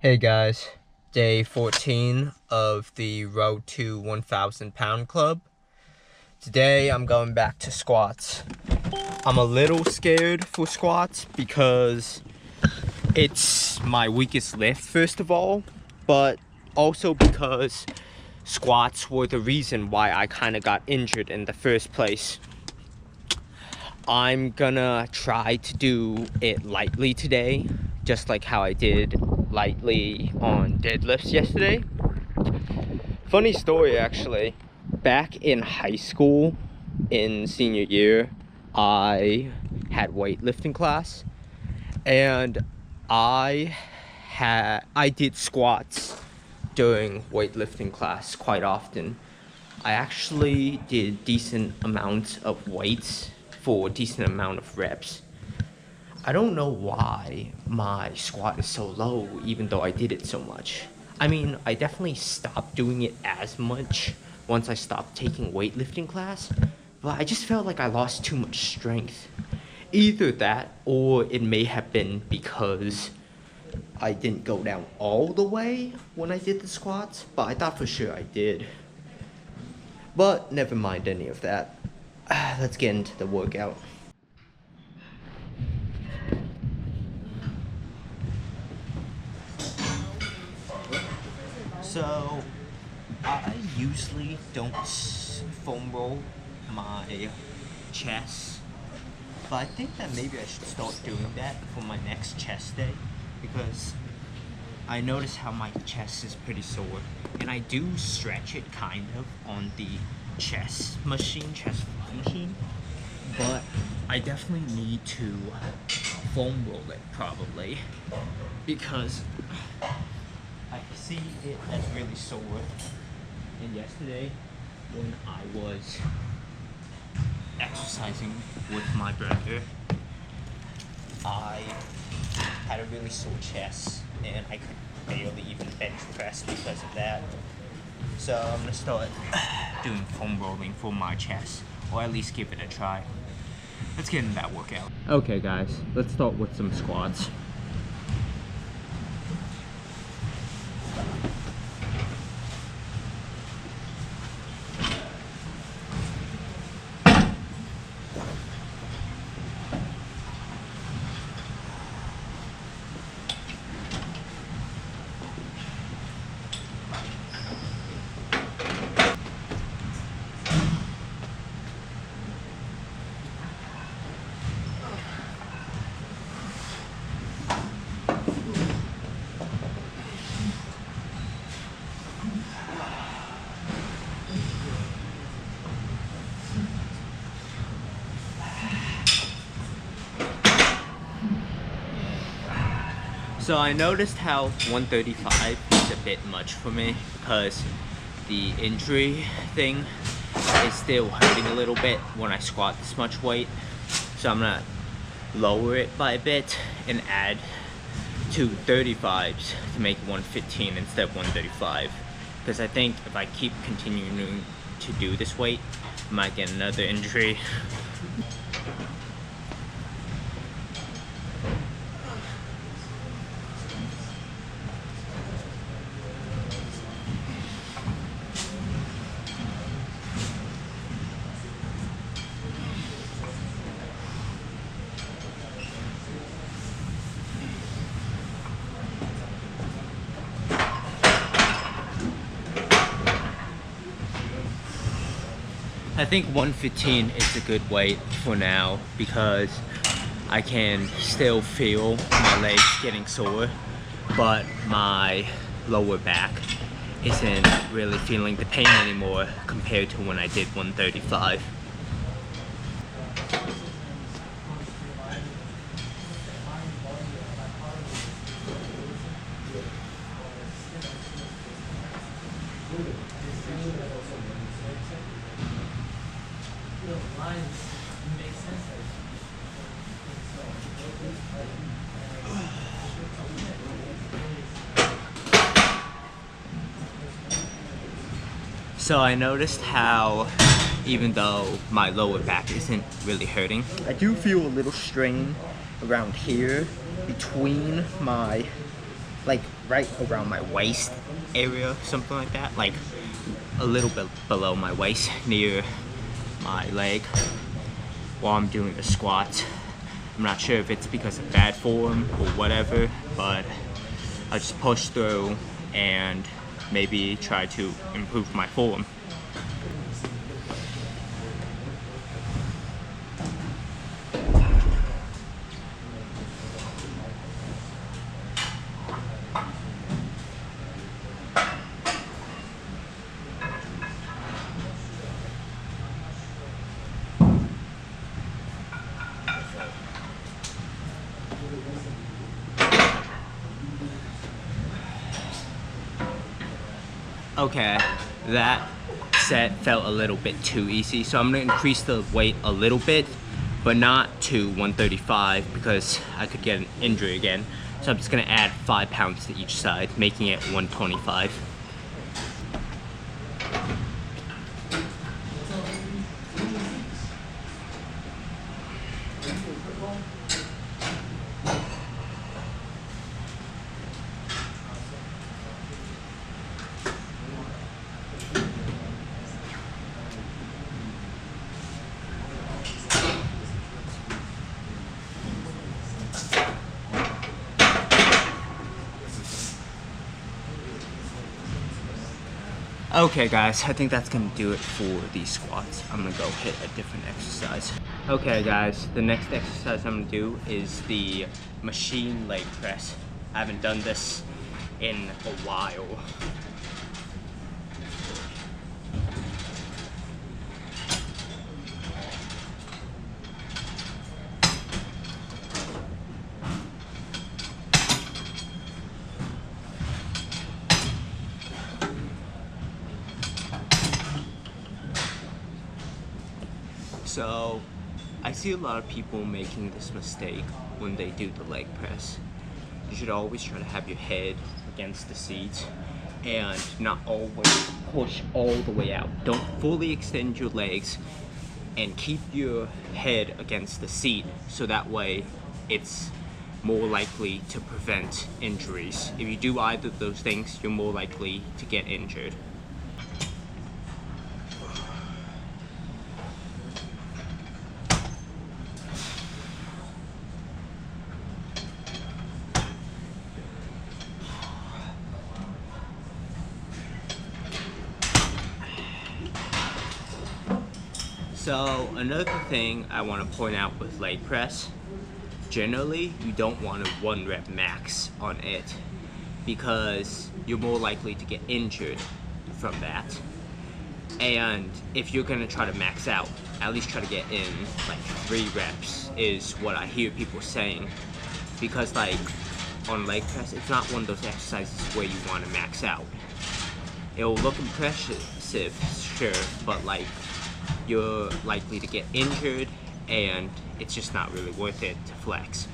Hey guys, day 14 of the Road to 1,000 Pound Club. Today I'm going back to squats. I'm a little scared for squats because it's my weakest lift, first of all, but also because squats were the reason why I kind of got injured in the first place. I'm gonna try to do it lightly today, just like how I did lightly on deadlifts yesterday. Funny story, actually. Back in high school, in senior year, I had weightlifting class, and I did squats during weightlifting class quite often. I actually did decent amounts of weights for a decent amount of reps. I don't know why my squat is so low even though I did it so much. I mean, I definitely stopped doing it as much once I stopped taking weightlifting class, but I just felt like I lost too much strength. Either that or it may have been because I didn't go down all the way when I did the squats, but I thought for sure I did. But never mind any of that. Let's get into the workout. So, I usually don't foam roll my chest, but I think that maybe I should start doing that for my next chest day because I notice how my chest is pretty sore, and I do stretch it kind of on the chest fly machine, but I definitely need to foam roll it probably because I see it as really sore. And yesterday when I was exercising with my brother, I had a really sore chest and I could barely even bench press because of that. So I'm gonna start doing foam rolling for my chest, or at least give it a try. Let's get into that workout. Okay guys, let's start with some squats. So I noticed how 135 is a bit much for me because the injury thing is still hurting a little bit when I squat this much weight. So I'm gonna lower it by a bit and add 235s to make 115 instead of 135. Because I think if I keep continuing to do this weight, I might get another injury. I think 115 is a good weight for now because I can still feel my legs getting sore, but my lower back isn't really feeling the pain anymore compared to when I did 135. So I noticed how even though my lower back isn't really hurting, I do feel a little strain around here between my like right around my waist area, something like that, like a little bit below my waist, near my leg, while I'm doing the squats. I'm not sure if it's because of bad form or whatever, but I just push through and maybe try to improve my form. Okay, that set felt a little bit too easy, so I'm gonna increase the weight a little bit, but not to 135 because I could get an injury again. So I'm just gonna add 5 pounds to each side, making it 125. Okay guys, I think that's gonna do it for these squats. I'm gonna go hit a different exercise. Okay guys, the next exercise I'm gonna do is the machine leg press. I haven't done this in a while. So, I see a lot of people making this mistake when they do the leg press. You should always try to have your head against the seat and not always push all the way out. Don't fully extend your legs and keep your head against the seat so that way it's more likely to prevent injuries. If you do either of those things, you're more likely to get injured. So another thing I want to point out with leg press, generally you don't want a 1 rep max on it because you're more likely to get injured from that. And if you're going to try to max out, at least try to get in like 3 reps is what I hear people saying, because like on leg press it's not one of those exercises where you want to max out. It'll look impressive, sure, but like you're likely to get injured and it's just not really worth it to flex.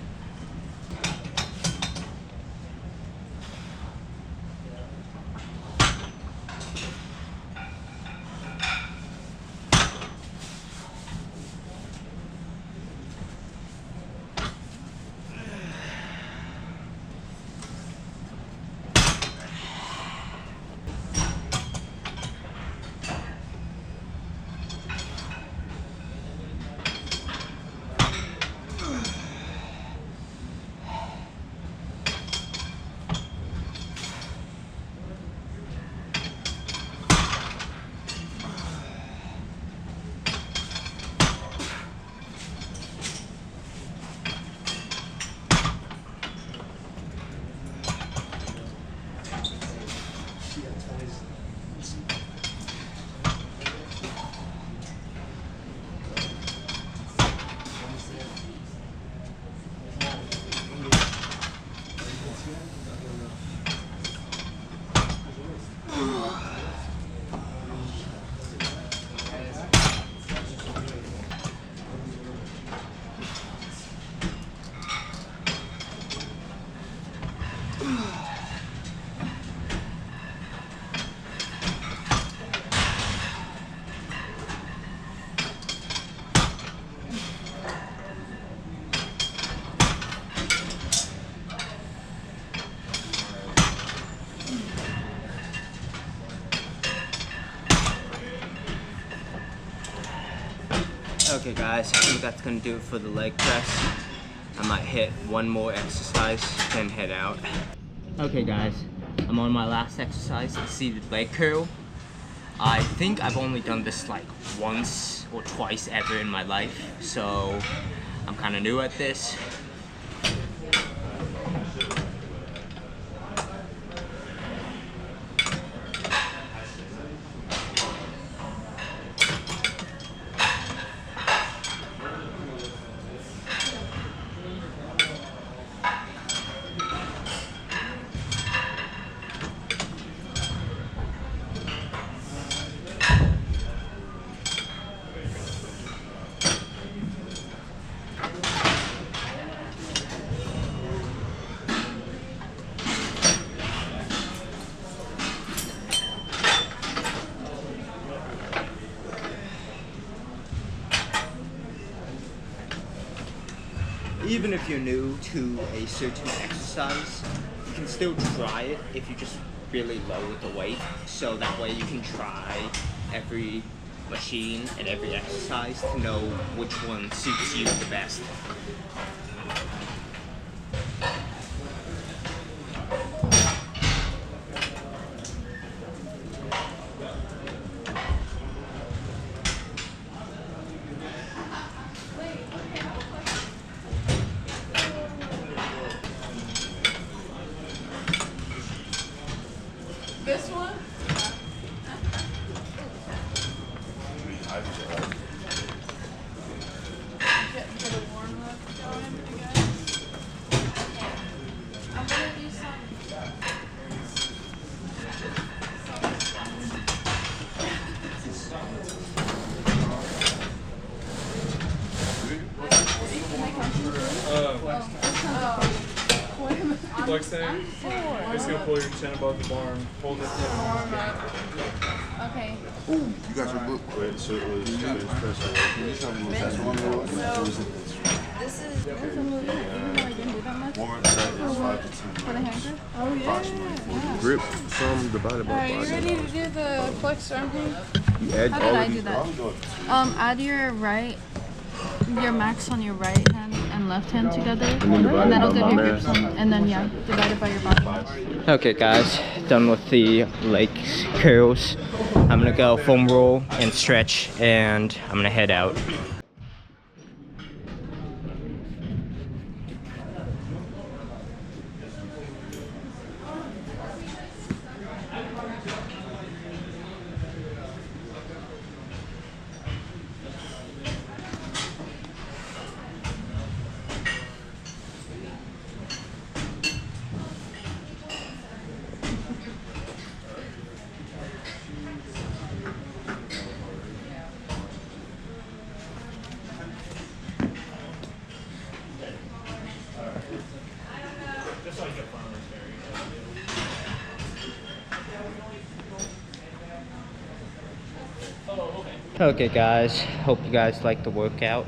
Okay guys, I think that's gonna do it for the leg press. I might hit one more exercise, then head out. Okay guys, I'm on my last exercise, the seated leg curl. I think I've only done this like once or twice ever in my life, so I'm kind of new at this. Even if you're new to a certain exercise, you can still try it if you just really lower the weight. So that way you can try every machine and every exercise to know which one suits you the best. This one? Get a warm up going, you guys. I'm gonna do some. Flexing. Just gonna pull your chin above the bar and hold it. Okay. Ooh, you got your book. Wait, so it was bench press This is a movie. Even though I didn't do that much. Warm up set is 5 to 10 For the minutes. hanger? Oh yeah. Grip some divided by Alright, you 5. ready to do the flex arm thing? Add How all did I of do these- that? Add your max on your right hand and left hand together, then divide and that'll it give by you my grip mass. some, and then yeah, divide it by your body mass. Okay guys, done with the leg curls. I'm gonna go foam roll and stretch, and I'm gonna head out. Okay guys, hope you guys liked the workout.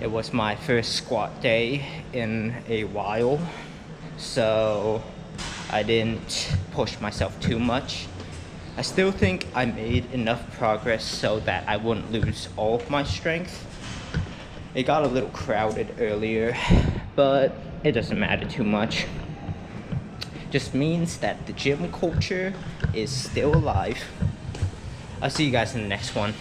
It was my first squat day in a while, so I didn't push myself too much. I still think I made enough progress so that I wouldn't lose all of my strength. It got a little crowded earlier, but it doesn't matter too much. Just means that the gym culture is still alive. I'll see you guys in the next one.